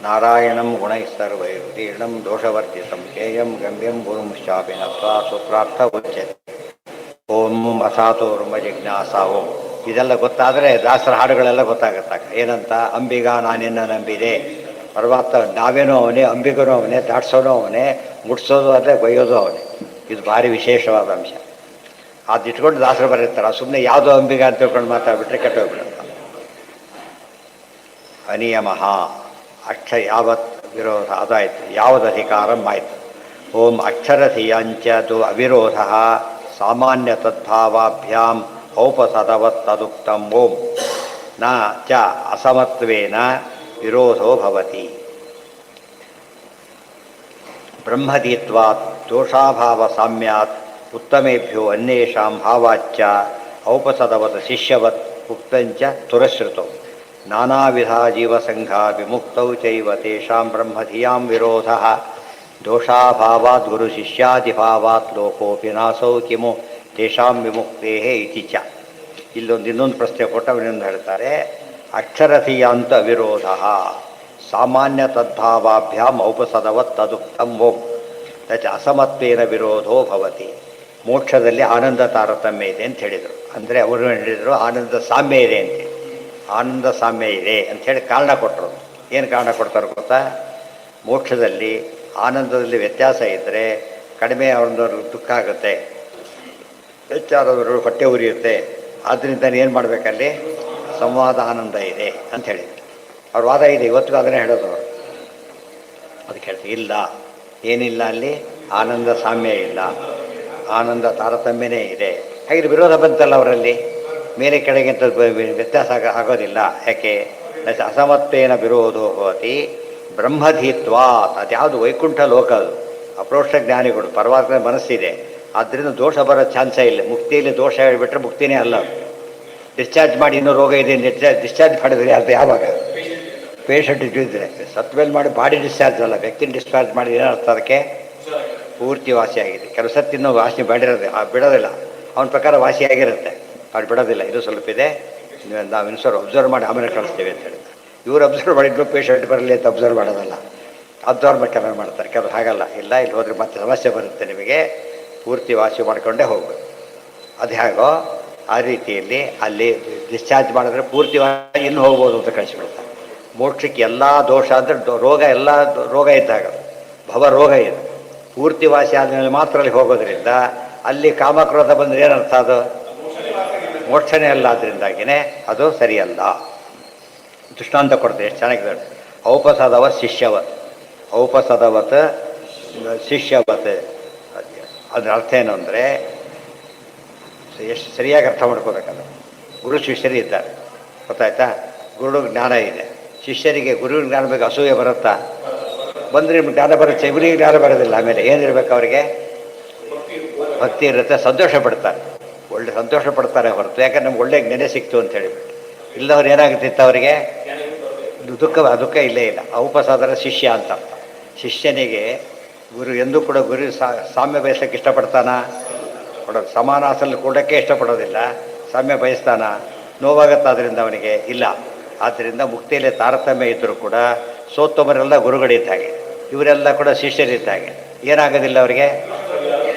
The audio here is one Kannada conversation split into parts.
ನಾರಾಯಣಂ ಗುಣೈಸ್ತರ್ವೈರ್ತೀರ್ಣಂ ದೋಷವರ್ಜಿತಂ ಕೇಯಂ ಗಮ್ಯಂ ಗುರುಂಶ್ಚಾಪಿ ನತ್ವಾ ಸುಪ್ರಾರ್ಥ ಉಚ್ಯತೆ. ಓಂ ಅಸಾತೋರ್ಮ ಜಿಜ್ಞಾಸ ಓಂ. ಇದೆಲ್ಲ ಗೊತ್ತಾದರೆ ದಾಸರ ಹಾಡುಗಳೆಲ್ಲ ಗೊತ್ತಾಗುತ್ತಾಗ ಏನಂತ ಅಂಬಿಗ ನಾನಿನ್ನ ನಂಬಿದೆ. ಪರಮಾತ್ಮ ನಾವೇನೋ ಅವನೇ, ಅಂಬಿಗನೂ ಅವನೇ, ದಾಟ್ಸೋನೂ ಅವನೇ, ಮುಟ್ಸೋದು ಅದೇ, ಬೈಯೋದು ಅವನೇ. ಇದು ಭಾರಿ ವಿಶೇಷವಾದ ಅಂಶ. ಅದು ಇಟ್ಕೊಂಡು ದಾಸರು ಬರೀತಾರೆ. ಸುಮ್ಮನೆ ಯಾವುದೋ ಅಂಬಿಗ ಅಂತ ತಿಳ್ಕೊಂಡು ಮಾತಾಡ್ಬಿಟ್ರೆ ಕೆಟ್ಟೋಗ್ಬಿಡುತ್ತೆ. ಅನಿಯಮಃ ಯಾವತ್ ವಿರೋಧ ಅದಾಯಿತು. ಯಾವುದು ಅಧಿಕಾರಂ ಆಯಿತು. ಓಂ ಅಕ್ಷರಧಿಯಂಚದು ಅವಿರೋಧ ಸಾಮಾನ್ಯ ತದ್ಭಾವಾಭ್ಯಾಂ ಔಪಸದವತ್ ತದುಕ್ತಂ. ಓಂ ನ ಚ ಅಸಮತ್ವೇನ ವಿರೋಧೋ ಭವತಿ. ಬ್ರಹ್ಮದೀತ್ವಾತ್ ದೋಷಾಭಾವ ಸಾಮ್ಯಾತ್ ಉತ್ತಮೇಭ್ಯೋ ಅನ್ಯೇಷಾಂ ಭಾವಾಚ್ಚ ಔಪಸದವತ್ ಶಿಷ್ಯವತ್ ಉಕ್ತಂಚ ತುರಶ್ರುತೌ. ನಾನಾವಿಧ ಜೀವಸಂಘಾ ವಿಮುಕ್ತೌ ಚೈವ ತೇಷಾಂ ಬ್ರಹ್ಮಧಿಯಾಂ ವಿರೋಧಃ ದೋಷಾಭಾವಾತ್ ಗುರುಶಿಷ್ಯಾದಿಭಾವಾತ್ ಲೋಕೋಪಿ ನಾಸೌ ಕಿಮು ತೇಷಾಂ ವಿಮುಕ್ತೇಃ ಇತಿ ಚ. ಇನ್ನೊಂದು ಪ್ರಶ್ನೆ ಕೊಟ್ಟವನೊಂದು ಹೇಳ್ತಾರೆ. ಅಕ್ಷರಥೀಯಾಂತ ವಿರೋಧ ಸಾಮಾನ್ಯ ತದ್ಭಾವಾಭ್ಯಾಂ ಔಪಸದವತ್ ತದುಕ್ತಂ. ಓಂ ತಚ ಅಸಮತ್ವೇನ ವಿರೋಧೋ ಭವತಿ. ಮೋಕ್ಷದಲ್ಲಿ ಆನಂದ ತಾರತಮ್ಯ ಇದೆ ಅಂತ ಹೇಳಿದರು. ಅಂದರೆ ಅವರು ಹೇಳಿದರು ಆನಂದ ಸಾಮ್ಯ ಇದೆ ಅಂತೇಳಿ. ಆನಂದ ಸಾಮ್ಯ ಇದೆ ಅಂಥೇಳಿ ಕಾರಣ ಕೊಟ್ಟರು. ಏನು ಕಾರಣ ಕೊಡ್ತಾರೆ ಗೊತ್ತಾ? ಮೋಕ್ಷದಲ್ಲಿ ಆನಂದದಲ್ಲಿ ವ್ಯತ್ಯಾಸ ಇದ್ದರೆ ಕಡಿಮೆ ಅವ್ರದ್ದು ದುಃಖ ಆಗುತ್ತೆ, ಹೆಚ್ಚಾದವರು ಹೊಟ್ಟೆ ಉರಿಯುತ್ತೆ. ಆದ್ದರಿಂದ ಏನು ಮಾಡಬೇಕಲ್ಲಿ? ಸಂವಾದ ಆನಂದ ಇದೆ ಅಂತ ಹೇಳಿದ್ರು. ಅವ್ರ ವಾದ ಇದೆ, ಇವತ್ತಿಗೂ ಅದನ್ನೇ ಹೇಳೋದು ಅವರು. ಅದಕ್ಕೆ ಹೇಳ್ತೀವಿ ಇಲ್ಲ, ಏನಿಲ್ಲ ಅಲ್ಲಿ ಆನಂದ ಸಾಮ್ಯ ಇಲ್ಲ, ಆನಂದ ತಾರತಮ್ಯನೇ ಇದೆ. ಹಾಗೆ ವಿರೋಧ ಬಂತಲ್ಲ ಅವರಲ್ಲಿ, ಮೇಲೆ ಕೆಳಗೆ ಅಂತ ವ್ಯತ್ಯಾಸ ಆಗೋದಿಲ್ಲ. ಯಾಕೆ? ಅಸಮತ್ವೇನ ವಿರೋಧೋ ಭವತಿ ಬ್ರಹ್ಮಧೀತ್ವಾತ್. ಅದ್ಯಾವುದು ವೈಕುಂಠ ಲೋಕ, ಅದು ಅಪ್ರೋಕ್ಷ ಜ್ಞಾನಿಗಳು, ಪರಮಾತ್ಮ ಮನಸ್ಸಿದೆ. ಆದ್ದರಿಂದ ದೋಷ ಬರೋ ಚಾನ್ಸೇ ಇಲ್ಲ. ಮುಕ್ತಿಯಲ್ಲಿ ದೋಷ ಹೇಳಿಬಿಟ್ರೆ ಮುಕ್ತಿನೇ ಅಲ್ಲ. ಡಿಸ್ಚಾರ್ಜ್ ಮಾಡಿ ಇನ್ನೂ ರೋಗ ಇದೆ ಡಿಸ್ಚಾರ್ಜ್ ಮಾಡಿದ್ರೆ ಅದು ಯಾವಾಗ? ಪೇಷಂಟ್ ಇದ್ದಿದ್ರೆ ಸತ್ವೇಲ್ ಮಾಡಿ ಬಾಡಿ ಡಿಸ್ಚಾರ್ಜ್ ಅಲ್ಲ, ವ್ಯಕ್ತಿನ ಡಿಸ್ಚಾರ್ಜ್ ಮಾಡಿ ಏನರ್ಥ? ಅದಕ್ಕೆ ಪೂರ್ತಿ ವಾಸಿಯಾಗಿದೆ. ಕೆಲವು ಸತ್ತು ಇನ್ನೂ ವಾಸಿ ಬಿಡೋದಿಲ್ಲ. ಅವನ ಪ್ರಕಾರ ವಾಸಿಯಾಗಿರುತ್ತೆ, ಅವ್ರು ಬಿಡೋದಿಲ್ಲ. ಇದು ಸ್ವಲ್ಪ ಇದೆ, ನಾವು ಇನ್ನೊಂದು ಅಬ್ಸರ್ವ್ ಮಾಡಿ ಆಮೇಲೆ ಕಳಿಸ್ತೀವಿ ಅಂತ ಹೇಳಿ. ಇವ್ರು ಅಬ್ಸರ್ವ್ ಮಾಡಿದ್ರು ಪೇಷಂಟ್ ಬರಲಿ ಅಂತ ಅಬ್ಸರ್ವ್ ಮಾಡೋದಲ್ಲ, ಅಬ್ಸರ್ವ್ ಕೆಲವರು ಮಾಡ್ತಾರೆ. ಕೆಲವರು ಹಾಗಲ್ಲ, ಇಲ್ಲ ಇಲ್ಲಿ ಹೋದರೆ ಮತ್ತೆ ಸಮಸ್ಯೆ ಬರುತ್ತೆ ನಿಮಗೆ, ಪೂರ್ತಿ ವಾಸಿ ಮಾಡಿಕೊಂಡೇ ಹೋಗ್ಬೇಕು. ಅದು ಹೇಗೋ ಆ ರೀತಿಯಲ್ಲಿ ಅಲ್ಲಿ ಡಿಸ್ಚಾರ್ಜ್ ಮಾಡಿದ್ರೆ ಪೂರ್ತಿ ವಾಸಿ ಇನ್ನೂ ಹೋಗ್ಬೋದು ಅಂತ ಕಳಿಸ್ಬಿಡ್ತಾರೆ. ಮೋಕ್ಷಕ್ಕೆ ಎಲ್ಲ ದೋಷ ಅಂದರೆ ರೋಗ, ಎಲ್ಲ ರೋಗ ಇದ್ದಾಗ ಭವ ರೋಗ ಇದೆ. ಪೂರ್ತಿ ವಾಸಿ ಆದಮೇಲೆ ಮಾತ್ರ ಅಲ್ಲಿ ಹೋಗೋದ್ರಿಂದ ಅಲ್ಲಿ ಕಾಮಕ್ರೋಧ ಬಂದರೆ ಏನರ್ಥ? ಅದು ಮೋಕ್ಷನೇ ಅಲ್ಲ. ಅದರಿಂದಾಗಿಯೇ ಅದು ಸರಿಯಲ್ಲ. ದೃಷ್ಟಾಂತ ಕೊಡ್ತೇವೆ, ಎಷ್ಟು ಚೆನ್ನಾಗಿದೆ. ಔಪಸದವತ್ ಶಿಷ್ಯವತ್, ಔಪಸದವತ್ ಶಿಷ್ಯವತ್. ಅದರ ಅರ್ಥ ಏನು ಅಂದರೆ ಎಷ್ಟು ಸರಿಯಾಗಿ ಅರ್ಥ ಮಾಡ್ಕೋಬೇಕಲ್ಲ. ಗುರು ಶಿಷ್ಯರು ಇದ್ದಾರೆ, ಗೊತ್ತಾಯ್ತಾ? ಗುರು ಜ್ಞಾನ ಇದೆ, ಶಿಷ್ಯರಿಗೆ ಗುರು ಜ್ಞಾನ ಬಗ್ಗೆ ಅಸೂಯೆ ಬರುತ್ತಾ? ಬಂದರೆ ನಿಮ್ಗೆ ಜ್ಞಾನ ಬರುತ್ತೆ, ಇವರಿಗೆ ಜ್ಞಾನ ಬರೋದಿಲ್ಲ. ಆಮೇಲೆ ಏನಿರಬೇಕು ಅವರಿಗೆ? ಭಕ್ತಿ ಇರುತ್ತೆ, ಸಂತೋಷ ಪಡ್ತಾರೆ, ಒಳ್ಳೆ ಸಂತೋಷ ಪಡ್ತಾರೆ ಹೊರತು. ಯಾಕಂದ್ರೆ ನಮ್ಗೆ ಒಳ್ಳೆ ನೆನೆ ಸಿಕ್ತು ಅಂತ ಹೇಳಿಬಿಟ್ಟು. ಇಲ್ಲದವ್ರು ಏನಾಗುತ್ತಿತ್ತು ಅವರಿಗೆ? ದುಃಖ ಇಲ್ಲೇ ಇಲ್ಲ. ಔಪಸಾದರ ಶಿಷ್ಯ ಅಂತ ಅರ್ಥ. ಶಿಷ್ಯನಿಗೆ ಗುರು ಎಂದೂ ಕೂಡ ಗುರು ಸಾಮ್ಯ ಬಯಸೋಕ್ಕೆ ಇಷ್ಟಪಡ್ತಾನ? ಕೊಡೋದು ಸಮಾನ ಆಸನಲ್ಲಿ ಕೂಡಕ್ಕೆ ಇಷ್ಟಪಡೋದಿಲ್ಲ. ಸಾಮ್ಯ ಬಯಸ್ತಾನ? ನೋವಾಗತ್ತಾದ್ರಿಂದ ಅವನಿಗೆ ಇಲ್ಲ. ಆದ್ದರಿಂದ ಮುಕ್ತಿಯಲ್ಲಿ ತಾರತಮ್ಯ ಇದ್ದರೂ ಕೂಡ ಸೋತ್ತಮರೆಲ್ಲ ಗುರುಗಳಿದ್ದ ಹಾಗೆ, ಇವರೆಲ್ಲ ಕೂಡ ಶಿಷ್ಯರಿದ್ದ ಹಾಗೆ. ಏನಾಗೋದಿಲ್ಲ ಅವರಿಗೆ?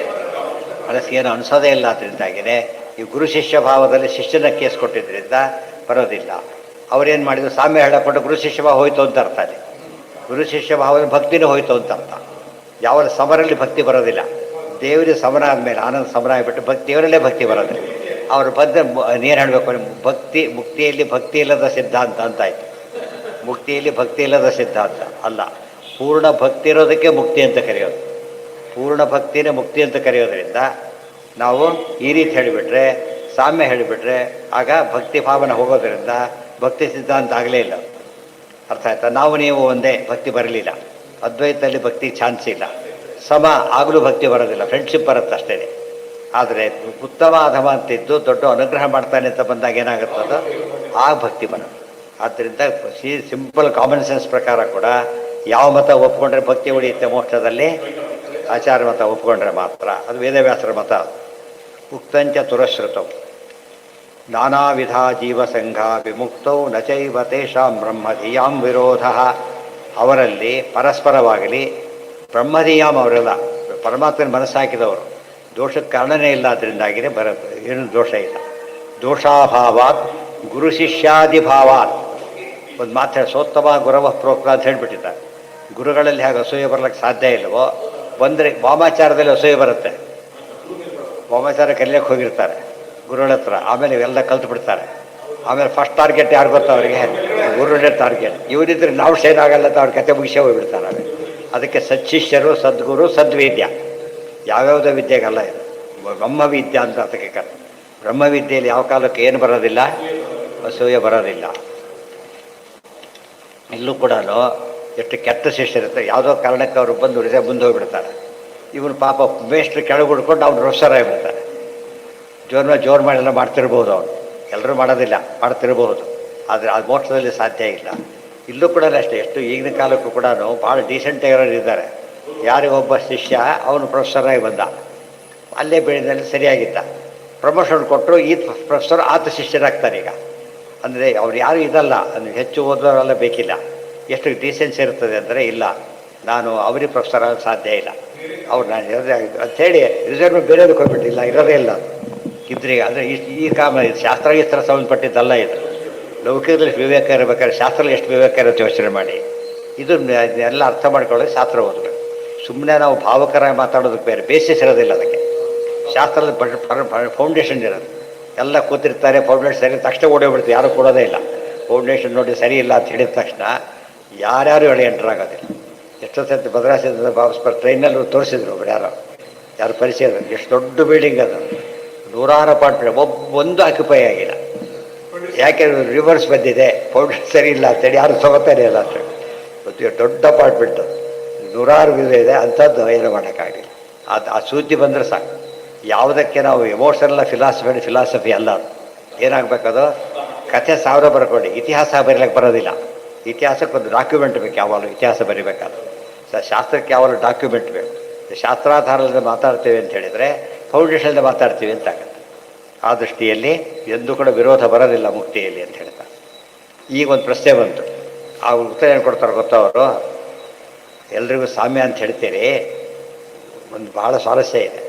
ಮನಸ್ಸಿಗೆ ಏನು ಅನಿಸೋದೇ ಇಲ್ಲ. ಅದರಿಂದಾಗಿಯೇ ಈ ಗುರು ಶಿಷ್ಯ ಭಾವದಲ್ಲಿ ಶಿಷ್ಯನ ಕೇಸ್ ಕೊಟ್ಟಿದ್ದರಿಂದ ಬರೋದಿಲ್ಲ. ಅವ್ರೇನು ಮಾಡಿದ್ರು? ಸಾಮ್ಯ ಹೇಳಕೊಂಡು ಗುರು ಶಿಷ್ಯ ಭಾವ ಹೋಯ್ತು ಅಂತ ಅರ್ಥ. ಅಲ್ಲಿ ಗುರು ಶಿಷ್ಯ ಭಾವದಲ್ಲಿ ಭಕ್ತಿನೂ ಹೋಯ್ತು ಅಂತ ಅರ್ಥ. ಯಾವ ಸಮರಲ್ಲಿ ಭಕ್ತಿ ಬರೋದಿಲ್ಲ. ದೇವರಿಗೆ ಸಮರ ಆದಮೇಲೆ ಆನಂದ ಸಮರ ಆಗಿಬಿಟ್ಟು ದೇವರಲ್ಲೇ ಭಕ್ತಿ ಬರೋದಿಲ್ಲ. ಅವರು ಬಂದ ಏನು ಹೇಳಬೇಕು? ಭಕ್ತಿ ಮುಕ್ತಿಯಲ್ಲಿ ಭಕ್ತಿ ಇಲ್ಲದ ಸಿದ್ಧಾಂತ ಅಂತಾಯಿತು. ಮುಕ್ತಿಯಲ್ಲಿ ಭಕ್ತಿ ಇಲ್ಲದ ಸಿದ್ಧಾಂತ ಅಲ್ಲ, ಪೂರ್ಣ ಭಕ್ತಿ ಇರೋದಕ್ಕೆ ಮುಕ್ತಿ ಅಂತ ಕರೆಯೋದು. ಪೂರ್ಣ ಭಕ್ತಿನೇ ಮುಕ್ತಿ ಅಂತ ಕರೆಯೋದ್ರಿಂದ ನಾವು ಈ ರೀತಿ ಹೇಳಿಬಿಟ್ರೆ, ಸಾಮ್ಯ ಹೇಳಿಬಿಟ್ರೆ, ಆಗ ಭಕ್ತಿ ಭಾವನೆ ಹೋಗೋದ್ರಿಂದ ಭಕ್ತಿ ಸಿದ್ಧಾಂತ ಆಗಲೇ ಇಲ್ಲ. ಅರ್ಥ ಆಯ್ತಾ? ನಾವು ನೀವು ಒಂದೇ, ಭಕ್ತಿ ಬರಲಿಲ್ಲ. ಅದ್ವೈತದಲ್ಲಿ ಭಕ್ತಿ ಚಾನ್ಸ್ ಇಲ್ಲ. ಸಮ ಆಗಲೂ ಭಕ್ತಿ ಬರೋದಿಲ್ಲ, ಫ್ರೆಂಡ್ಶಿಪ್ ಬರುತ್ತೆ ಅಷ್ಟೇ. ಆದರೆ ಉತ್ತಮ ಅಧಮ ಅಂತಿದ್ದು ದೊಡ್ಡ ಅನುಗ್ರಹ ಮಾಡ್ತಾನೆ ಅಂತ ಬಂದಾಗ ಏನಾಗುತ್ತದೋ ಆ ಭಕ್ತಿ ಬರೋದು. ಆದ್ದರಿಂದ ಸಿಂಪಲ್ ಕಾಮನ್ ಸೆನ್ಸ್ ಪ್ರಕಾರ ಕೂಡ ಯಾವ ಮತ ಒಪ್ಕೊಂಡ್ರೆ ಭಕ್ತಿ ಉಳಿಯುತ್ತೆ ಮೋಕ್ಷದಲ್ಲಿ? ಆಚಾರ ಮತ ಒಪ್ಕೊಂಡ್ರೆ ಮಾತ್ರ. ಅದು ವೇದವ್ಯಾಸರ ಮತ. ಉಕ್ತಂಚ ತುರಶ್ರುತೌ ನಾನಾ ವಿಧ ಜೀವಸಂಘ ವಿಮುಕ್ತೌ ನ ಚೈವ ತೇಷಾಂ ಬ್ರಹ್ಮಧಿಯಾಂ ವಿರೋಧ ಅವರಲ್ಲಿ ಪರಸ್ಪರವಾಗಲಿ ಬ್ರಹ್ಮನಿಯಾಮ ಅವರೆಲ್ಲ ಪರಮಾತ್ಮನ ಮನಸ್ಸಾಕಿದವರು ದೋಷಕ್ಕೆ ಕಾರಣನೇ ಇಲ್ಲ ಅದರಿಂದಾಗಿಯೇ ಏನು ದೋಷ ಇಲ್ಲ. ದೋಷಾಭಾವಾತ್ ಗುರು ಶಿಷ್ಯಾದಿಭಾವಾತ್ ಒಂದು ಮಾತು ಸೋತ್ತಮ ಗುರವ ಪ್ರೋಕ್ತ ಅಂತ ಹೇಳಿಬಿಟ್ಟಿದ್ದಾರೆ. ಗುರುಗಳಲ್ಲಿ ಹಾಗೆ ಅಸೂಯೆ ಬರಲಿಕ್ಕೆ ಸಾಧ್ಯ ಇಲ್ಲವೋ ಬಂದರೆ ವಾಮಾಚಾರದಲ್ಲಿ ಅಸೂಯೆ ಬರುತ್ತೆ. ವಾಮಾಚಾರ ಕಲಿಯಕ್ಕೆ ಹೋಗಿರ್ತಾರೆ ಗುರುಗಳ ಹತ್ರ, ಆಮೇಲೆ ಇವೆಲ್ಲ ಕಲ್ತು ಬಿಡ್ತಾರೆ. ಆಮೇಲೆ ಫಸ್ಟ್ ಟಾರ್ಗೆಟ್ ಯಾರು ಗೊತ್ತಾ ಅವರಿಗೆ? ಗುರುಗಳೇ ಟಾರ್ಗೆಟ್. ಇವರಿದ್ರೆ ನಾವು ಶೈನ್ ಆಗಲ್ಲ ಅಂತ ಅವ್ರ ಕತೆ ಮುಗಿಸೇ ಹೋಗ್ಬಿಡ್ತಾರೆ. ಆಮೇಲೆ ಅದಕ್ಕೆ ಸಚ್ಚಿಷ್ಯರು ಸದ್ಗುರು ಸದ್ವೇದ್ಯ ಯಾವ್ಯಾವುದೋ ವಿದ್ಯೆಗಲ್ಲ ಇದು ಬ್ರಹ್ಮವಿದ್ಯೆ ಅಂತ ಅದಕ್ಕೆ ಕರೆ. ಬ್ರಹ್ಮವಿದ್ಯೆಯಲ್ಲಿ ಯಾವ ಕಾಲಕ್ಕೆ ಏನು ಬರೋದಿಲ್ಲ? ಅಸೂಯೆ ಬರೋದಿಲ್ಲ. ಇಲ್ಲೂ ಕೂಡ ಎಷ್ಟು ಕೆಟ್ಟ ಶಿಷ್ಯರಿರುತ್ತೆ, ಯಾವುದೋ ಕಾರಣಕ್ಕೆ ಅವರು ಬಂದು ಮುಂದೆ ಹೋಗ್ಬಿಡ್ತಾರೆ. ಇವನು ಪಾಪ ಮೇಷ್ಟ್ರು ಕೆಳಗೆ ಹುಡ್ಕೊಂಡು ಅವ್ನು ರೊಸ್ಸರಾಗಿಬಿಡ್ತಾರೆ. ಜೋರು ಮಾಡಿ ಎಲ್ಲ ಮಾಡ್ತಿರ್ಬೋದು, ಅವನು ಎಲ್ಲರೂ ಮಾಡೋದಿಲ್ಲ, ಮಾಡ್ತಿರ್ಬೋದು. ಆದರೆ ಅದು ಮೋಕ್ಷದಲ್ಲಿ ಸಾಧ್ಯ ಇಲ್ಲ. ಇಲ್ಲೂ ಕೂಡ ಅಷ್ಟೇ, ಎಷ್ಟು ಈಗಿನ ಕಾಲಕ್ಕೂ ಕೂಡ ಭಾಳ ಡೀಸೆಂಟ್ ಇರೋರು ಇದ್ದಾರೆ. ಯಾರಿಗೊಬ್ಬ ಶಿಷ್ಯ ಅವನು ಪ್ರೊಫೆಸರಾಗಿ ಬಂದ, ಅಲ್ಲೇ ಬೆಳೆದಲ್ಲಿ ಸರಿಯಾಗಿದ್ದ, ಪ್ರಮೋಷನ್ ಕೊಟ್ಟರು, ಈ ಪ್ರೊಫೆಸರ್ ಆತ ಶಿಷ್ಯರಾಗ್ತಾರೆ. ಈಗ ಅಂದರೆ ಅವ್ರು ಯಾರು ಇದಲ್ಲ, ಅಂದರೆ ಹೆಚ್ಚು ಓದೋರೆಲ್ಲ ಬೇಕಿಲ್ಲ. ಎಷ್ಟು ಡೀಸೆನ್ಸಿ ಇರ್ತದೆ ಅಂದರೆ ಇಲ್ಲ, ನಾನು ಅವರಿಗೆ ಪ್ರೊಫೆಸರ್ ಆಗೋಕ್ಕೆ ಸಾಧ್ಯ ಇಲ್ಲ, ಅವ್ರು ನಾನು ಇರೋದೇ ಅಂಥೇಳಿ ರಿಸರ್ವ್ ಬೇರೆದಕ್ಕೆ ಹೋಗ್ಬಿಟ್ಟಿಲ್ಲ, ಇರೋದೇ ಇಲ್ಲ ಇದ್ರಿಗೆ. ಅಂದರೆ ಈ ಶಾಸ್ತ್ರಗೀಸ್ತ್ರ ಸಂಬಂಧಪಟ್ಟಿದ್ದಲ್ಲ ಇದು. ಲೌಕಿಕದಲ್ಲಿ ವಿವೇಕ ಇರಬೇಕಾದ್ರೆ ಶಾಸ್ತ್ರದಲ್ಲಿ ಎಷ್ಟು ವಿವೇಕ ಇರುತ್ತೆ ಯೋಚನೆ ಮಾಡಿ. ಇದು ಎಲ್ಲ ಅರ್ಥ ಮಾಡ್ಕೊಳ್ಳೋದು ಶಾಸ್ತ್ರ ಓದಬೇಕು. ಸುಮ್ಮನೆ ನಾವು ಭಾವಕರಾಗಿ ಮಾತಾಡೋದಕ್ಕೆ ಬೇರೆ ಬೇಸಿಸ್ ಇರೋದಿಲ್ಲ ಅದಕ್ಕೆ. ಶಾಸ್ತ್ರದ ಫೌಂಡೇಶನ್ ಇರೋದು. ಎಲ್ಲ ಕೂತಿರ್ತಾರೆ, ಫೌಂಡೇಶನ್ ಸರಿ ತಕ್ಷಣ ಓಡೋಗ್ಬಿಡ್ತೀವಿ, ಯಾರು ಕೊಡೋದೇ ಇಲ್ಲ. ಫೌಂಡೇಶನ್ ನೋಡಿ ಸರಿ ಇಲ್ಲ ಅಂತ ಹೇಳಿದ ತಕ್ಷಣ ಯಾರ್ಯಾರು ಹೇಳಿ ಎಂಟ್ರಾಗೋದಿಲ್ಲ. ಎಷ್ಟೋ ಸರ್ತಿ ಭದ್ರಾಸದಿಂದ ವಾಪಸ್ ಟ್ರೈನಲ್ಲಿ ತೋರಿಸಿದ್ರು ಒಬ್ರು ಯಾರು ಪರಿಚಯ, ಎಷ್ಟು ದೊಡ್ಡ ಬಿಲ್ಡಿಂಗ್ ಅದು, 100 ಅಪಾರ್ಟ್ಮೆಂಟ್, ಒಂದು ಆಕ್ಯುಪೈ ಆಗಿಲ್ಲ. ಯಾಕೆ? ರಿವರ್ಸ್ ಬಂದಿದೆ, ಫೌಂಡೇಶನ್ ಸರಿ ಇಲ್ಲ ಅಂತೇಳಿ ಯಾರು ತಗೋತಾನೆ ಇಲ್ಲ ಅಂತ. ದೊಡ್ಡ ಅಪಾರ್ಟ್ಮೆಂಟ್, 100 ಇದೆ, ಅಂಥದ್ದು ಏನು ಮಾಡೋಕ್ಕಾಗಿಲ್ಲ. ಆ ಸುದ್ದಿ ಬಂದರೆ ಸಾಕು. ಯಾವುದಕ್ಕೆ ನಾವು ಎಮೋಷನಲ್ ಫಿಲಾಸಫಿ ಅಲ್ಲ ಅದು. ಏನಾಗಬೇಕದು? ಕಥೆ 1000 ಬರ್ಕೊಂಡು ಇತಿಹಾಸ ಬರೀಲಿಕ್ಕೆ ಬರೋದಿಲ್ಲ. ಇತಿಹಾಸಕ್ಕೆ ಒಂದು ಡಾಕ್ಯುಮೆಂಟ್ ಬೇಕು. ಯಾವಾಗಲೂ ಇತಿಹಾಸ ಬರೀಬೇಕಾದ್ರೆ ಶಾಸ್ತ್ರಕ್ಕೆ ಯಾವಾಗಲೂ ಡಾಕ್ಯುಮೆಂಟ್ ಬೇಕು. ಶಾಸ್ತ್ರಾಧಾರದಿಂದ ಮಾತಾಡ್ತೇವೆ ಅಂತ ಹೇಳಿದರೆ ಫೌಂಡೇಶನ್ದ ಮಾತಾಡ್ತೀವಿ ಅಂತ ಆಗುತ್ತೆ. ಆ ದೃಷ್ಟಿಯಲ್ಲಿ ಎಂದೂ ಕೂಡ ವಿರೋಧ ಬರೋದಿಲ್ಲ ಮುಕ್ತಿಯಲ್ಲಿ ಅಂತ ಹೇಳ್ತಾರೆ. ಈಗ ಒಂದು ಪ್ರಶ್ನೆ ಬಂತು, ಆ ಉತ್ತರ ಏನು ಕೊಡ್ತಾರೆ ಗೊತ್ತಾ ಅವರು? ಎಲ್ರಿಗೂ ಸಾಮ್ಯ ಅಂತ ಹೇಳ್ತೀರಿ, ಒಂದು ಭಾಳ ಸ್ವಾರಸ್ಯ ಇದೆ.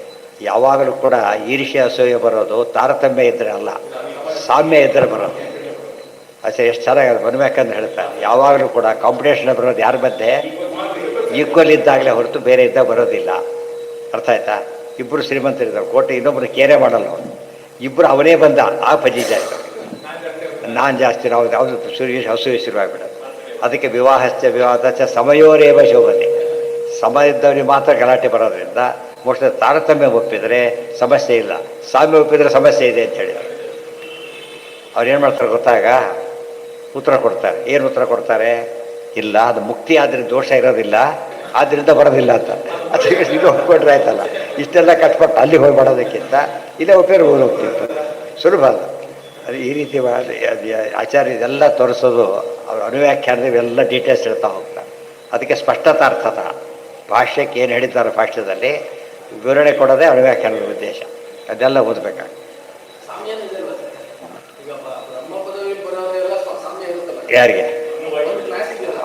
ಯಾವಾಗಲೂ ಕೂಡ ಈರ್ಷ್ಯೆ ಅಸೂಯೆ ಬರೋದು ತಾರತಮ್ಯ ಇದ್ದರೆ ಅಲ್ಲ, ಸಾಮ್ಯ ಇದ್ದರೆ ಬರೋದು. ಅಷ್ಟೇ, ಎಷ್ಟು ಚೆನ್ನಾಗಿ ಬರಬೇಕಂತ ಹೇಳ್ತಾರೆ. ಯಾವಾಗಲೂ ಕೂಡ ಕಾಂಪಿಟೇಷನ್ ಬರೋದು ಯಾರ ಮಧ್ಯೆ? ಈಕ್ವಲ್ ಇದ್ದಾಗಲೇ ಹೊರತು ಬೇರೆ ಇದ್ದಾಗ ಬರೋದಿಲ್ಲ. ಅರ್ಥ ಆಯ್ತಾ? ಇಬ್ಬರು ಶ್ರೀಮಂತರಿದ್ದಾರೆ, ಕೋಟೆ ಇನ್ನೊಬ್ಬರು ಕೇರೆ ಮಾಡಲ್ಲ ಅವನು. ಇಬ್ಬರು ಅವನೇ ಬಂದ, ಆ ಪಜಿ ಜಾಸ್ತಿ, ನಾನು ಜಾಸ್ತಿ, ನಾವು ಯಾವುದು ಅಸೂಯೆ ಶುರುವಾಗಿಬಿಡೋದು. ಅದಕ್ಕೆ ವಿವಾಹ ಸಮಯೋರೇವ ಶೋಭತೆ. ಸಮ ಇದ್ದವರಿಗೆ ಮಾತ್ರ ಗಲಾಟೆ ಬರೋದ್ರಿಂದ ಮೋಕ್ಷ ತಾರತಮ್ಯ ಒಪ್ಪಿದರೆ ಸಮಸ್ಯೆ ಇಲ್ಲ, ಸಾಮ್ಯ ಒಪ್ಪಿದರೆ ಸಮಸ್ಯೆ ಇದೆ ಅಂತ ಹೇಳಿದರು. ಅವ್ರು ಏನು ಮಾಡ್ತಾರೆ ಗೊತ್ತಾಗ? ಉತ್ತರ ಕೊಡ್ತಾರೆ. ಏನು ಉತ್ತರ ಕೊಡ್ತಾರೆ? ಇಲ್ಲ, ಅದು ಮುಕ್ತಿ ಆದರೆ ದೋಷ ಇರೋದಿಲ್ಲ, ಆದ್ದರಿಂದ ಬರೋದಿಲ್ಲ ಅಂತ. ಅದಕ್ಕೆ ಇದು ಒಪ್ಪಿಕೊಂಡ್ರೆ ಆಯ್ತಲ್ಲ. ಇಷ್ಟೆಲ್ಲ ಕಷ್ಟಪಟ್ಟು ಅಲ್ಲಿ ಹೋಗಿ ಮಾಡೋದಕ್ಕಿಂತ ಇಲ್ಲೇ ಒಪ್ಪಿದ್ರೆ ಹೋಗ್ತಿತ್ತು, ಸುಲಭ ಅಲ್ಲ. ಅದು ಈ ರೀತಿ ಆಚಾರ್ಯ ಇದೆಲ್ಲ ತೋರಿಸೋದು, ಅವ್ರ ಅನುವ್ಯಾಖ್ಯಾನದ ಇವೆಲ್ಲ ಡೀಟೇಲ್ಸ್ ಹೇಳ್ತಾ ಹೋಗ್ತಾರೆ. ಅದಕ್ಕೆ ಸ್ಪಷ್ಟತಾರ್ಥತ ಭಾಷ್ಯಕ್ಕೆ ಏನು ಹೇಳಿದ್ದಾರೆ, ಭಾಷ್ಯದಲ್ಲಿ ವಿವರಣೆ ಕೊಡೋದೇ ಅನುವ್ಯಾಖ್ಯಾನದ ಉದ್ದೇಶ. ಅದೆಲ್ಲ ಓದಬೇಕಾಗ್ತದೆ. ಯಾರಿಗೆ?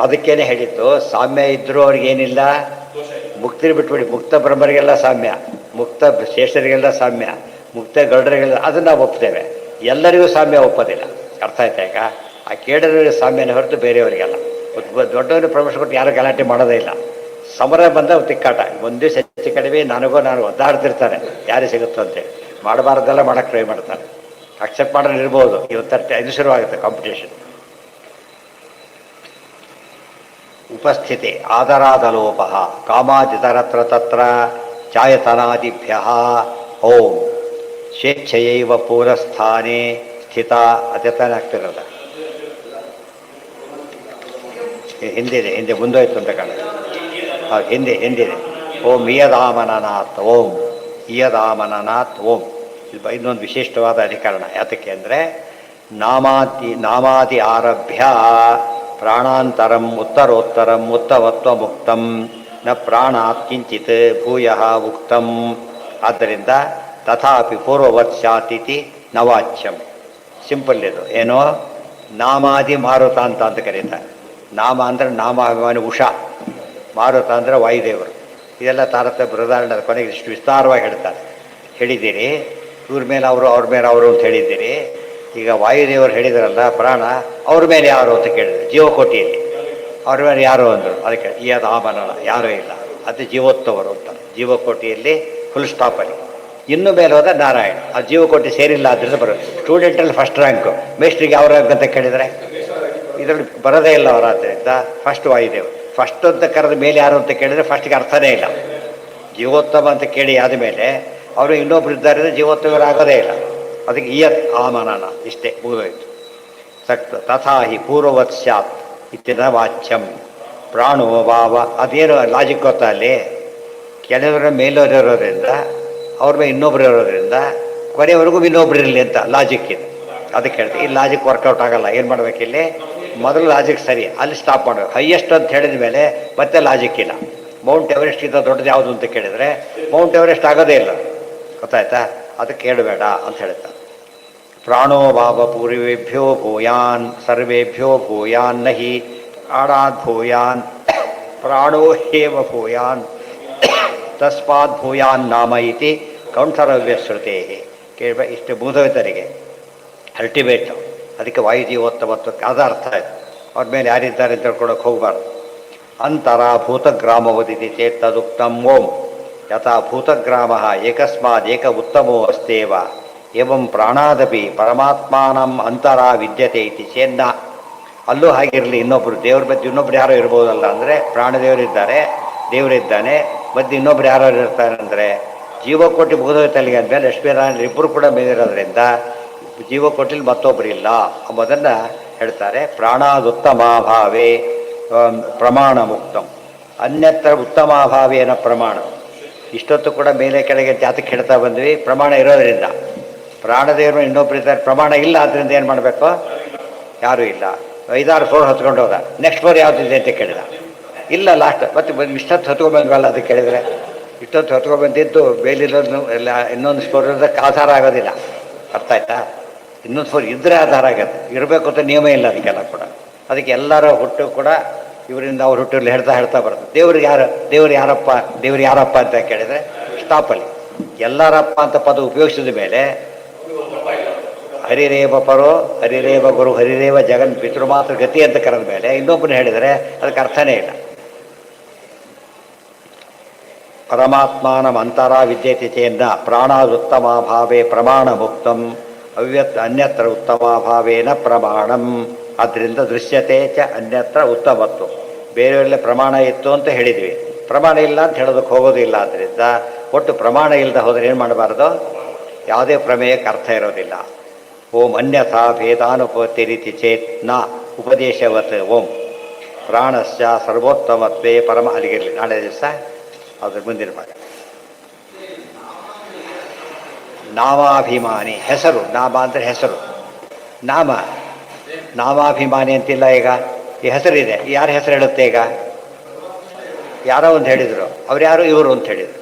ಅದಕ್ಕೇನೆ ಹೇಳಿದ್ದು, ಸಾಮ್ಯ ಇದ್ದರೂ ಅವ್ರಿಗೇನಿಲ್ಲ, ಮುಕ್ತಿ ಬಿಟ್ಬಿಡಿ. ಮುಕ್ತ ಬ್ರಹ್ಮರಿಗೆಲ್ಲ ಸಾಮ್ಯ, ಮುಕ್ತ ಶೇಷರಿಗೆಲ್ಲ ಸಾಮ್ಯ, ಮುಕ್ತ ಗರುಡರಿಗೆಲ್ಲ ಅದನ್ನು ನಾವು ಒಪ್ತೇವೆ. ಎಲ್ಲರಿಗೂ ಸಾಮ್ಯ ಒಪ್ಪೋದಿಲ್ಲ. ಅರ್ಥ ಆಯ್ತಾ? ಈಗ ಆ ಕೇಡರಿಗೆ ಸಾಮ್ಯನ ಹೊರತು ಬೇರೆಯವರಿಗೆಲ್ಲ. ದೊಡ್ಡವರು ಪ್ರವೇಶ ಕೊಟ್ಟು ಯಾರು ಗಲಾಟೆ ಮಾಡೋದೇ ಇಲ್ಲ. ಸಮರ ಬಂದ ತಿಕ್ಕಾಟ, ಒಂದು ದಿವಸ ಹೆಚ್ಚು ಕಡಿಮೆ ನಾನು ಒದ್ದಾಡ್ತಿರ್ತಾರೆ, ಯಾರೇ ಸಿಗುತ್ತೋ ಅಂತೇಳಿ. ಮಾಡಬಾರ್ದೆಲ್ಲ ಮಾಡೋಕ್ಕೆ ಟ್ರೈ ಮಾಡ್ತಾರೆ. ಅಕ್ಸೆಪ್ಟ್ ಮಾಡೋರು ಇರ್ಬೋದು. ಇವತ್ತು ಇದು ಶುರುವಾಗುತ್ತೆ ಕಾಂಪಿಟೇಷನ್. ಉಪಸ್ಥಿತಿ ಆದರಾದಲೋಪ ಕಾಮಾದಿತರತ್ರ ತತ್ರ ಚಾಯತನಾದಿಭ್ಯ ಓಂ ಸ್ವೇಚ್ಛೆಯೈವ ಪೂರ್ವಸ್ಥಾನೇ ಸ್ಥಿತ. ಅತ್ಯತನ ಆಗ್ತಿರೋದ ಹಿಂದಿದೆ, ಹಿಂದೆ ಮುಂದೋಯ್ತು ಅಂತ ಕಾಣುತ್ತೆ. ಹಿಂದಿದೆ. ಓಂ ಇಯದಾಮನನಾಥ್ ಓಂ, ಇಯದಾಮನನಾಥ್ ಓಂ. ಇದು ಇನ್ನೊಂದು ವಿಶಿಷ್ಟವಾದ ಅಧಿಕರಣ. ಯಾತಕ್ಕೆ ಅಂದರೆ ನಾಮಾದಿ ಆರಭ್ಯ ಪ್ರಾಣಾಂತರಂ ಉತ್ತರೋತ್ತರಂ ಉತ್ತಮತ್ವ ಮುಕ್ತಂ ನ ಪ್ರಾಣಾತ್ ಕಿಂಚಿತ್ ಭೂಯಃ ಉಕ್ತಂ. ಆದ್ದರಿಂದ ತಥಾಪಿ ಪೂರ್ವವತ್ ಸ್ಯಾತಿಥಿ ನವಾಚ್ಯಂ. ಸಿಂಪಲ್ ಇದು. ಏನೋ ನಾಮಾದಿ ಮಾರುತ ಅಂತ ಕರೀತಾರೆ. ನಾಮ ಅಂದರೆ ನಾಮಾಭಿಮಾನಿ ಉಷಾ, ಮಾರುತ ಅಂದರೆ ವಾಯುದೇವರು. ಇದೆಲ್ಲ ತಾರತಮ್ಯ ಬೃಹದಾರಣ್ಯ ಕೊನೆಗೆ ಇಷ್ಟು ವಿಸ್ತಾರವಾಗಿ ಹೇಳ್ತಾರೆ. ಹೇಳಿದ್ದೀರಿ ಇವ್ರ ಮೇಲೆ ಅವರು, ಅವ್ರ ಮೇಲೆ ಅವರು ಅಂತ ಹೇಳಿದ್ದೀರಿ. ಈಗ ವಾಯುದೇವರು ಹೇಳಿದಾರಲ್ಲ ಪ್ರಾಣ, ಅವ್ರ ಮೇಲೆ ಯಾರು ಅಂತ ಕೇಳಿದ್ರು ಜೀವಕೋಟಿಯಲ್ಲಿ. ಅವ್ರ ಮೇಲೆ ಯಾರು ಅಂದರು. ಅದಕ್ಕೆ ಈ ಅದು ಆಮನಲ್ಲ, ಯಾರೂ ಇಲ್ಲ, ಅದು ಜೀವೋತ್ತವರು ಅಂತ. ಜೀವಕೋಟಿಯಲ್ಲಿ ಫುಲ್ ಸ್ಟಾಪಲ್ಲಿ. ಇನ್ನು ಮೇಲೆ ಹೋದ ನಾರಾಯಣ, ಆ ಜೀವಕೋಟಿ ಸೇರಿಲ್ಲ ಆದ್ದರಿಂದ ಬರೋದು. ಸ್ಟೂಡೆಂಟಲ್ಲಿ ಫಸ್ಟ್ ರ್ಯಾಂಕು, ಮೇಸ್ಟ್ರಿಗೆ ಯಾವ ರ್ಯಾಂಕ್ ಅಂತ ಕೇಳಿದರೆ ಇದರಲ್ಲಿ ಬರೋದೇ ಇಲ್ಲ ಅವರ. ಆದ್ದರಿಂದ ಫಸ್ಟ್ ವಾಯುದೇವರು ಫಸ್ಟ್ ಅಂತ ಕರೆದ ಮೇಲೆ ಯಾರು ಅಂತ ಕೇಳಿದರೆ ಫಸ್ಟ್ಗೆ ಅರ್ಥನೇ ಇಲ್ಲ. ಜೀವೋತ್ತಮ ಅಂತ ಕೇಳಿ ಆದಮೇಲೆ ಅವರು ಇನ್ನೊಬ್ರು ಇದ್ದಾರೆ, ಜೀವೋತ್ತಮರಾಗೋದೇ ಇಲ್ಲ. ಅದಕ್ಕೆ ಇಯತ್ ಆಮನನ ಇಷ್ಟೇ ಮುಗಿದೋಯ್ತು. ಸಕ್ತ ತಥಾ ಹಿ ಪೂರ್ವವತ್ ಸ್ಯಾತ್ ಇತ್ಯದ ವಾಚ್ಯಂ ಪ್ರಾಣೋ ಭಾವ. ಅದೇನು ಲಾಜಿಕ್ ಗೊತ್ತಾ ಅಲ್ಲಿ? ಕೆಲವರ ಮೇಲೋರಿರೋದ್ರಿಂದ ಅವ್ರ ಮೇಲೆ ಇನ್ನೊಬ್ರು ಇರೋದ್ರಿಂದ ಕೊನೆಯವರೆಗೂ ಇನ್ನೊಬ್ರು ಇರಲಿ ಅಂತ ಲಾಜಿಕ್ ಇದೆ. ಅದಕ್ಕೆ ಹೇಳ್ತೀವಿ ಈ ಲಾಜಿಕ್ ವರ್ಕೌಟ್ ಆಗಲ್ಲ. ಏನು ಮಾಡಬೇಕಿಲ್ಲಿ? ಮೊದಲು ಲಾಜಿಕ್ ಸರಿ, ಅಲ್ಲಿ ಸ್ಟಾಪ್ ಮಾಡಬೇಕು. ಹೈಯೆಸ್ಟ್ ಅಂತ ಹೇಳಿದ ಮೇಲೆ ಮತ್ತೆ ಲಾಜಿಕ್ ಇಲ್ಲ. ಮೌಂಟ್ ಎವರೆಸ್ಟ್ಗಿಂತ ದೊಡ್ಡದು ಯಾವುದು ಅಂತ ಕೇಳಿದರೆ ಮೌಂಟ್ ಎವರೆಸ್ಟ್ ಆಗೋದೇ ಇಲ್ಲ. ಗೊತ್ತಾಯ್ತಾ? ಅದಕ್ಕೆ ಕೇಳಬೇಡ ಅಂತ ಹೇಳ್ತಾ. ಪ್ರಾಣೋ ಭಾವ ಪೂರ್ವೇಭ್ಯೋ ಭೂಯಾನ್ ಸರ್ವೇಭ್ಯೋ ಭೂಯಾನ್ ನಹಿ ಪ್ರಾಣಾದ್ ಭೂಯಾನ್ ಪ್ರಾಣೋ ಹೇವ ಭೂಯಾನ್ ತಸ್ಮಾತ್ ಭೂಯಾನ್ ನಾಮ ಇತಿ ಕೌಂಠರವ್ಯ ಶ್ರುತೇ. ಕೇಳಬ ಇಷ್ಟು ಭೂತವಿತರಿಗೆ ಅಲ್ಟಿಮೇಟ್. ಅದಕ್ಕೆ ವಾಯುಜೀವೋತ್ತಮತ್ವಕ್ಕೆ ಅದ ಅರ್ಥ ಆಯಿತು. ಅವ್ರ ಮೇಲೆ ಯಾರಿದ್ದಾರೆ ಅಂತ ತಿಳ್ಕೊಳಕ್ಕೆ ಹೋಗಬಾರ್ದು. ಅಂತರ ಭೂತಗ್ರಾಮವದಿತಿ ಚೇತ್ ತದುಕ್ತಂ ಓಂ ಯಥಾ ಭೂತಗ್ರಾಮ ಏಕಸ್ಮಾದ್ ಏಕ ಉತ್ತಮೋ ಅಸ್ತೇವ ಏವಂ ಪ್ರಾಣಾದಪಿ ಪರಮಾತ್ಮಾನಂ ಅಂತರ ವಿದ್ಯತೆ ಇತಿ ಚೇನ್ನ. ಅಲ್ಲೂ ಹಾಗಿರಲಿ, ಇನ್ನೊಬ್ಬರು ದೇವ್ರ ಮಧ್ಯೆ ಇನ್ನೊಬ್ರು ಯಾರೋ ಇರ್ಬೋದಲ್ಲ ಅಂದರೆ ಪ್ರಾಣದೇವರಿದ್ದಾರೆ, ದೇವರಿದ್ದಾನೆ, ಮಧ್ಯೆ ಇನ್ನೊಬ್ರು ಯಾರು ಇರ್ತಾರೆ ಅಂದರೆ ಜೀವಕೋಟಿ ಭೂತವಿತಲಿಗೆ ಅಂದಮೇಲೆ ಲಕ್ಷ್ಮೀನಾರಾಯಣ ಇಬ್ಬರು ಕೂಡ ಮೇಲಿರೋದ್ರಿಂದ ಜೀವಕೋಟಿಲಿ ಮತ್ತೊಬ್ಬರು ಇಲ್ಲ ಎಂಬುದನ್ನು ಹೇಳ್ತಾರೆ. ಪ್ರಾಣಾದುತ್ತಮಾಭಾವೇ ಪ್ರಮಾಣ ಮುಕ್ತಂ ಅನ್ಯತ್ರ ಉತ್ತಮಾಭಾವೇನ ಪ್ರಮಾಣ. ಇಷ್ಟೊತ್ತು ಕೂಡ ಮೇಲೆ ಕೆಳಗೆ ಜಾತಕ್ಕೆ ಹೇಳ್ತಾ ಬಂದ್ವಿ. ಪ್ರಮಾಣ ಇರೋದರಿಂದ ಪ್ರಾಣದೇವರು ಇನ್ನೊಬ್ರು ಇದ್ದಾರೆ, ಪ್ರಮಾಣ ಇಲ್ಲ. ಆದ್ದರಿಂದ ಏನು ಮಾಡಬೇಕು? ಯಾರೂ ಇಲ್ಲ. 5-6 ಫ್ಲೋರ್ ಹತ್ಕೊಂಡು ಹೋದ, ನೆಕ್ಸ್ಟ್ ಫ್ಲೋರ್ ಯಾವುದಿದೆ ಅಂತ ಕೇಳಿದ, ಇಲ್ಲ ಲಾಸ್ಟ್. ಮತ್ತೆ ಇಷ್ಟೊತ್ತು ಹತ್ಕೊಬಂದ್ವಲ್ಲ ಅಂತ ಕೇಳಿದರೆ ಇಷ್ಟೊತ್ತು ಹತ್ಕೊಬಂದಿದ್ದು ಬೇಲಿರೋದು ಎಲ್ಲ ಇನ್ನೊಂದು ಫ್ಲೋರ್ ಇರೋದಕ್ಕೆ ಆಧಾರ ಆಗೋದಿಲ್ಲ. ಅರ್ಥ ಆಯ್ತಾ? ಇನ್ನೊಂದು ಫ್ಲೋರ್ ಇದ್ದರೆ ಆಧಾರ ಆಗುತ್ತೆ, ಇರಬೇಕು ಅಂತ ನಿಯಮ ಇಲ್ಲ ಅದಕ್ಕೆಲ್ಲ ಕೂಡ. ಅದಕ್ಕೆ ಎಲ್ಲರ ಹುಟ್ಟು ಕೂಡ ಇವರಿಂದ ಅವ್ರ ಹುಟ್ಟಲ್ಲಿ ಹೇಳ್ತಾ ಬರ್ತದೆ. ದೇವ್ರು ಯಾರಪ್ಪ ಅಂತ ಕೇಳಿದರೆ ಸ್ಟಾಪಲ್ಲಿ ಎಲ್ಲರಪ್ಪ ಅಂತ ಪದ ಉಪಯೋಗಿಸಿದ ಮೇಲೆ ಹರಿರೇವ ಪರೋ ಹರಿರೇವ ಗುರು ಹರಿರೇವ ಜಗನ್ ಪಿತೃಮಾತ್ರ ಗತಿ ಅಂತ ಕರೆದ ಮೇಲೆ ಇನ್ನೊಬ್ಬರು ಹೇಳಿದರೆ ಅದಕ್ಕೆ ಅರ್ಥನೇ ಇಲ್ಲ. ಪರಮಾತ್ಮಾನಂ ಅಂತರ ವಿದ್ಯತೆ ಚೇನ್ನ ಪ್ರಾಣಾದುತ್ತಮಾಭಾವೇ ಪ್ರಮಾಣ ಮುಕ್ತಂ ಅನ್ಯತ್ರ ಉತ್ತಮಾಭಾವೇನ ಪ್ರಮಾಣಂ. ಆದ್ದರಿಂದ ದೃಶ್ಯತೆ ಚ ಅನ್ಯತ್ರ ಉತ್ತಮತ್ವ. ಬೇರೆಯವರಲ್ಲೇ ಪ್ರಮಾಣ ಇತ್ತು ಅಂತ ಹೇಳಿದ್ವಿ, ಪ್ರಮಾಣ ಇಲ್ಲ ಅಂತ ಹೇಳೋದಕ್ಕೆ ಹೋಗೋದಿಲ್ಲ. ಆದ್ದರಿಂದ ಒಟ್ಟು ಪ್ರಮಾಣ ಇಲ್ಲದೆ ಹೋದರೆ ಏನು ಮಾಡಬಾರ್ದು? ಯಾವುದೇ ಪ್ರಮೇಯಕ್ಕೆ ಅರ್ಥ ಇರೋದಿಲ್ಲ. ಓಂ ಅನ್ಯಥಾ ಭೇದಾನುಪತ್ತಿ ರೀತಿ ಚೇತ್ ನ ಉಪದೇಶವತ್ ಓಂ ಪ್ರಾಣಸ್ಯ ಸರ್ವೋತ್ತಮತ್ವೇ ಪರಮ. ಅಲ್ಲಿಗಿರಲಿ, ನಾಳೆ ದಿವಸ ಅದ್ರ ಮುಂದಿನ ಭಾಗ. ನಾಮಾಭಿಮಾನಿ ಹೆಸರು. ನಾಮ ಅಂದರೆ ಹೆಸರು. ನಾಮಾಭಿಮಾನಿ ಅಂತಿಲ್ಲ. ಈಗ ಈ ಹೆಸರಿದೆ, ಯಾರ ಹೆಸರು ಹೇಳುತ್ತೆ? ಈಗ ಯಾರೋ ಒಂದು ಹೇಳಿದರು, ಅವ್ರು ಯಾರು? ಇವರು ಅಂತ ಹೇಳಿದರು.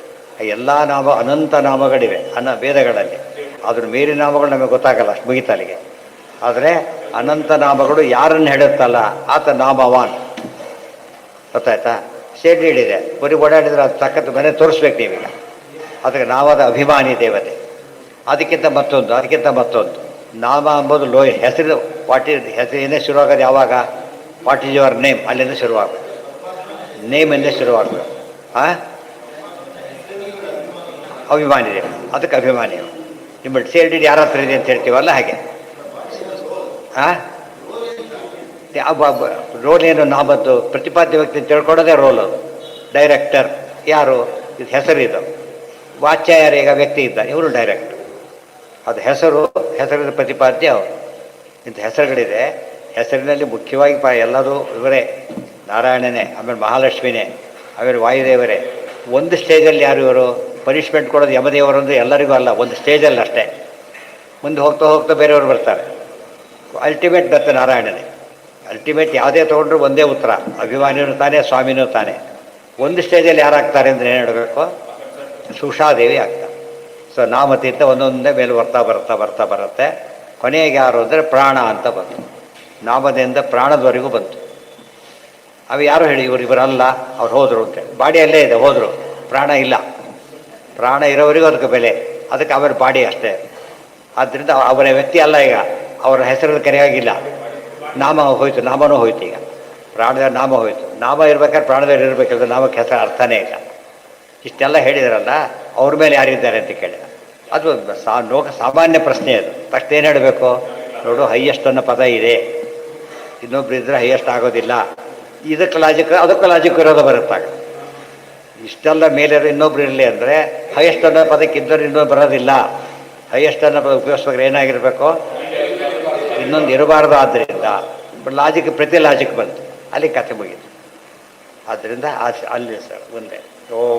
ಎಲ್ಲ ನಾಮ ಅನಂತ ನಾಮಗಳಿವೆ ವೇದಗಳಲ್ಲಿ. ಅದ್ರ ಮೇಲಿನ ನಾಮಗಳು ನಮಗೆ ಗೊತ್ತಾಗಲ್ಲ, ಅಷ್ಟು ಮುಗಿತಲ್ಲಿಗೆ. ಆದರೆ ಅನಂತ ನಾಮಗಳು ಯಾರನ್ನು ಹೇಳುತ್ತಲ್ಲ ಆತ ನಾಮವಾನ್. ಗೊತ್ತಾಯ್ತಾ? ಶೇಡ್ ಹಿಡಿದೆ, ಬರೀ ಓಡಾಡಿದ್ರೆ ಅದು ತಕ್ಕಂಥ ಮನೆ ತೋರಿಸ್ಬೇಕು ನೀವೀಗ. ಅದಕ್ಕೆ ನಾಮದ ಅಭಿಮಾನಿ ದೇವತೆ. ಅದಕ್ಕಿಂತ ಮತ್ತೊಂದು ನಾಮ ಅಂಬೋದು ಹೆಸರು. ಹೆಸರು ಏನೇ ಶುರುವಾಗೋದು ಯಾವಾಗ? ವಾಟ್ ಈಸ್ ಯುವರ್ ನೇಮ್, ಅಲ್ಲಿಂದ ಶುರುವಾಗಬೇಕು. ನೇಮಿಂದ ಶುರುವಾಗಬೇಕು. ಅಭಿಮಾನಿ ದೇವ, ಅದಕ್ಕೆ ಅಭಿಮಾನಿ. ನಿಮ್ಮ ಸೇರ್ಡಿ ಯಾರ ಹತ್ರ ಇದೆ ಅಂತ ಹೇಳ್ತೀವಲ್ಲ ಹಾಗೆ. ರೋಲ್ ಏನು? ನಾಮದ್ದು ಪ್ರತಿಪಾದ್ಯ ವ್ಯಕ್ತಿ ತಿಳ್ಕೊಡೋದೇ ರೋಲ್. ಅದು ಡೈರೆಕ್ಟರ್ ಯಾರು? ಇದು ಹೆಸರಿದು. ವಾಚ್ಯ ಯಾರು? ಈಗ ವ್ಯಕ್ತಿ ಇದ್ದ, ಇವರು ಡೈರೆಕ್ಟರ್. ಅದು ಹೆಸರಿನ ಪ್ರತಿಪಾದ್ಯ ಅವರು. ಇಂಥ ಹೆಸರುಗಳಿದೆ. ಹೆಸರಿನಲ್ಲಿ ಮುಖ್ಯವಾಗಿ ಎಲ್ಲರೂ ಇವರೇ, ನಾರಾಯಣನೇ, ಆಮೇಲೆ ಮಹಾಲಕ್ಷ್ಮಿನೇ, ಆಮೇಲೆ ವಾಯುದೇವರೇ. ಒಂದು ಸ್ಟೇಜಲ್ಲಿ ಯಾರು ಇವರು? ಪನಿಷ್ಮೆಂಟ್ ಕೊಡೋದು ಯಮದೇವರು ಅಂದರೆ ಎಲ್ಲರಿಗೂ ಅಲ್ಲ, ಒಂದು ಸ್ಟೇಜಲ್ಲಿ ಅಷ್ಟೇ. ಮುಂದೆ ಹೋಗ್ತಾ ಬೇರೆಯವರು ಬರ್ತಾರೆ. ಅಲ್ಟಿಮೇಟ್ ಮತ್ತೆ ನಾರಾಯಣನೇ. ಅಲ್ಟಿಮೇಟ್ ಯಾವುದೇ ತೊಗೊಂಡ್ರು ಒಂದೇ ಉತ್ತರ, ಅಭಿಮಾನಿನೂ ತಾನೇ, ಸ್ವಾಮಿನೂ ತಾನೇ. ಒಂದು ಸ್ಟೇಜಲ್ಲಿ ಯಾರಾಗ್ತಾರೆ ಅಂದರೆ ಏನು ಹೇಳಬೇಕು? ಸುಷಾದೇವಿ ಆಗ್ತಾರೆ. ಸೊ ನಾಮತಿಂತ ಒಂದೊಂದೇ ಮೇಲೆ ಬರ್ತಾ ಬರುತ್ತೆ. ಕೊನೆಗೆ ಯಾರು ಅಂದರೆ ಪ್ರಾಣ ಅಂತ ಬಂತು. ನಾಮದಿಂದ ಪ್ರಾಣದವರೆಗೂ ಬಂತು. ಅವು ಯಾರು ಹೇಳಿ ಇವರಲ್ಲ, ಅವ್ರು ಹೋದರು ಅಂತೇಳಿ. ಬಾಡಿ ಅಲ್ಲೇ ಇದೆ, ಹೋದರು, ಪ್ರಾಣ ಇಲ್ಲ. ಪ್ರಾಣ ಇರೋವರೆಗೂ ಅದಕ್ಕೆ ಬೆಲೆ, ಅದಕ್ಕೆ ಅವರ ಬಾಡಿ ಅಷ್ಟೇ. ಆದ್ದರಿಂದ ಅವರ ವ್ಯಕ್ತಿ ಅಲ್ಲ, ಈಗ ಅವರ ಹೆಸರಲ್ಲಿ ಕರೆಯಾಗಿಲ್ಲ, ನಾಮ ಹೋಯ್ತು, ನಾಮನೂ ಹೋಯ್ತು. ಈಗ ಪ್ರಾಣದ ನಾಮ ಹೋಯ್ತು. ನಾಮ ಇರ್ಬೇಕಾದ್ರೆ ಪ್ರಾಣದಲ್ಲಿ ಇರಬೇಕಂದ್ರೆ ನಾಮಕ್ಕೆ ಹೆಸರು ಅರ್ಥನೇ ಇಲ್ಲ. ಇಷ್ಟೆಲ್ಲ ಹೇಳಿದಾರಲ್ಲ, ಅವ್ರ ಮೇಲೆ ಯಾರಿದ್ದಾರೆ ಅಂತ ಕೇಳಿದ. ಅದು ಲೋಕ ಸಾಮಾನ್ಯ ಪ್ರಶ್ನೆ. ಅದು ತಕ್ಷಣ ಏನು ಹೇಳಬೇಕು? ನೋಡು, ಹೈಯೆಸ್ಟ್ ಅನ್ನೋ ಪದ ಇದೆ, ಇನ್ನೊಬ್ರು ಇದ್ರೆ ಹೈಯೆಸ್ಟ್ ಆಗೋದಿಲ್ಲ. ಇದಕ್ಕೆ ಲಾಜಿಕ್, ಅದಕ್ಕೂ ಲಾಜಿಕ್ ಇರೋದು ಬರುತ್ತಾಗ. ಇಷ್ಟೆಲ್ಲ ಮೇಲೆ ಇನ್ನೊಬ್ರು ಇರಲಿ ಅಂದರೆ ಹೈಯೆಸ್ಟ್ ಅನ್ನೋ ಪದಕ್ಕಿದ್ದರೂ ಇನ್ನೊಂದು ಬರೋದಿಲ್ಲ. ಹೈಯೆಸ್ಟ್ ಅನ್ನೋ ಪದ ಉಪಯೋಗಿಸ್ಬೇಕಾದ್ರೆ ಏನಾಗಿರಬೇಕು? ಇನ್ನೊಂದು ಇರಬಾರ್ದು. ಆದ್ದರಿಂದ ಲಾಜಿಕ್, ಪ್ರತಿ ಲಾಜಿಕ್ ಬಂತು, ಅಲ್ಲಿ ಕಥೆ ಮುಗೀತು. ಆದ್ದರಿಂದ ಅಲ್ಲಿ ಸರ್ ಮುಂದೆ ಓಂ